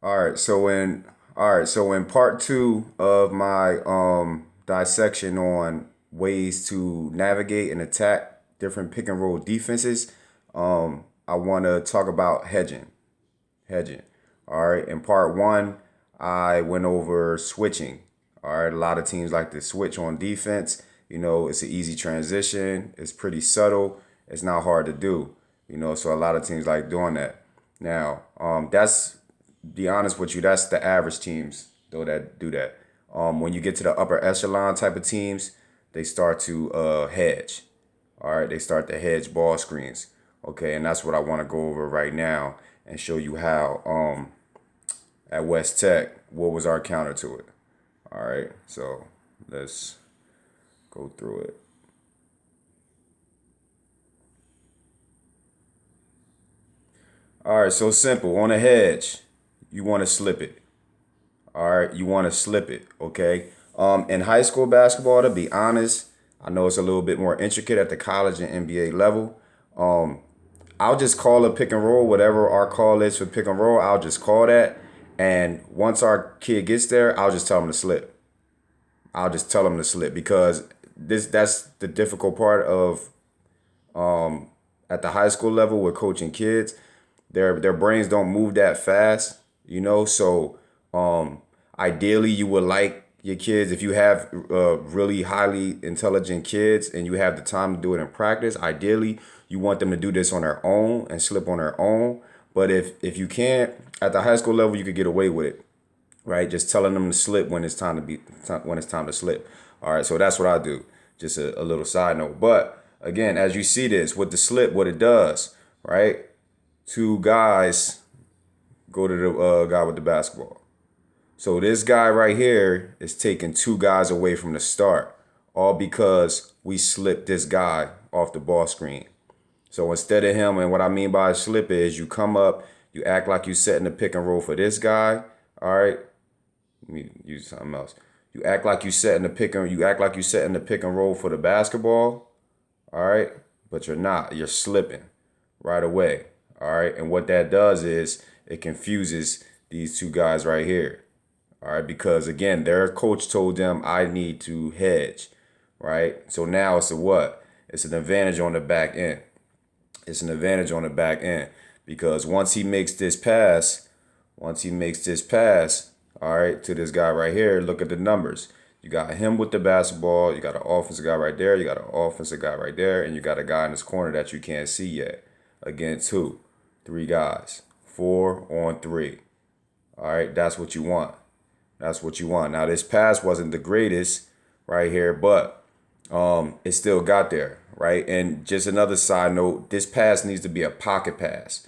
All right, so in part two of my dissection on ways to navigate and attack different pick and roll defenses, I want to talk about hedging. Hedging. All right, in part one, I went over switching. All right, a lot of teams like to switch on defense. It's an easy transition. It's pretty subtle. It's not hard to do. So a lot of teams like doing that. Now, that's be honest with you, that's the average teams though that do that. When you get to the upper echelon type of teams, they start to hedge. All right, they start to hedge ball screens. Okay, and that's what I want to go over right now and show you how at West Tech, what was our counter to it. All right, so let's go through it. All right, so simple. On a hedge, you want to slip it. All right, you want to slip it. Okay. In high school basketball, to be honest, I know it's a little bit more intricate at the college and NBA level. Um, I'll just call a pick and roll, whatever our call is for pick and roll. I'll just call that, and once our kid gets there, I'll just tell him to slip. I'll just tell him to slip because that's the difficult part of at the high school level with coaching kids. Their brains don't move that fast, So ideally, you would like your kids if you have really highly intelligent kids and you have the time to do it in practice. Ideally, you want them to do this on their own and slip on their own. But if you can't, at the high school level, you could get away with it, right? Just telling them to slip when it's time to when it's time to slip. All right, so that's what I do. Just a little side note. But again, as you see this with the slip, what it does, right? Two guys go to the guy with the basketball. So this guy right here is taking two guys away from the start, all because we slipped this guy off the ball screen. So instead of him, and what I mean by a slip is you come up, you act like you setting the pick and roll for this guy. All right, let me use something else. You act like you setting the pick and roll for the basketball. All right, but you're not. You're slipping right away. All right, and what that does is it confuses these two guys right here. All right, because again, their coach told them I need to hedge, right? So now it's a what? It's an advantage on the back end. It's an advantage on the back end because once he makes this pass, all right, to this guy right here, look at the numbers. You got him with the basketball, you got an offensive guy right there, you got an offensive guy right there, and you got a guy in this corner that you can't see yet. Against who? Three guys. 4-on-3. All right, that's what you want. That's what you want. Now this pass wasn't the greatest right here, but it still got there, right? And just another side note, this pass needs to be a pocket pass.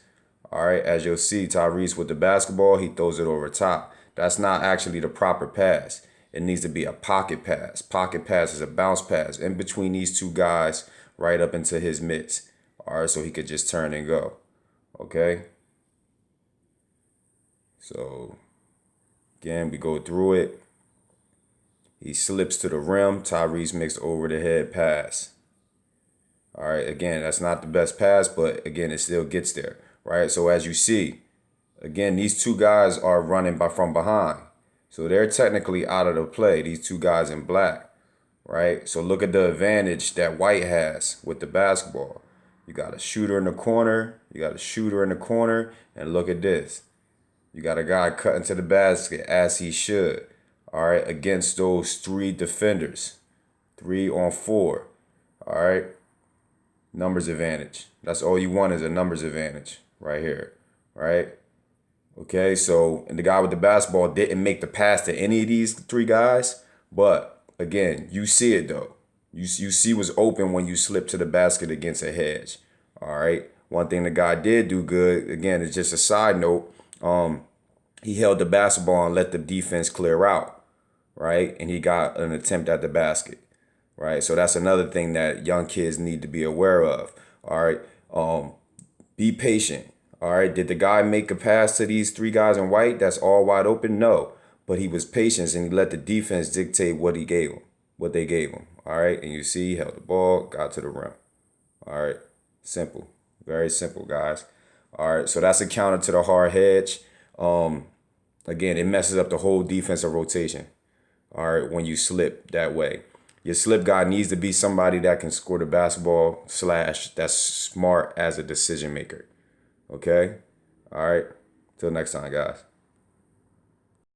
All right, as you'll see, Tyrese with the basketball, he throws it over top. That's not actually the proper pass. It needs to be a pocket pass. Pocket pass is a bounce pass in between these two guys, right up into his mitts. All right, so he could just turn and go. Okay, so again, we go through it. He slips to the rim. Tyrese makes over the head pass. All right, again, that's not the best pass, but again, it still gets there, right? So as you see, again, these two guys are running from behind. So they're technically out of the play, these two guys in black, right? So look at the advantage that White has with the basketball. You got a shooter in the corner. You got a shooter in the corner. And look at this. You got a guy cutting to the basket as he should. All right, against those three defenders. 3-on-4. All right. Numbers advantage. That's all you want is a numbers advantage right here. Right? Okay, so and the guy with the basketball didn't make the pass to any of these three guys, but again, you see it though. You see what's open when you slip to the basket against a hedge. All right. One thing the guy did do good, again, is just a side note. He held the basketball and let the defense clear out, right? And he got an attempt at the basket, right? So that's another thing that young kids need to be aware of. All right. Be patient. All right. Did the guy make a pass to these three guys in white that's all wide open? No. But he was patient and he let the defense dictate what he gave him, what they gave him. All right. And you see, he held the ball, got to the rim. All right. Simple. Very simple, guys. All right. So that's a counter to the hard hedge. Again, it messes up the whole defensive rotation. All right, when you slip that way. Your slip guy needs to be somebody that can score the basketball / that's smart as a decision maker. Okay? All right. Till next time, guys.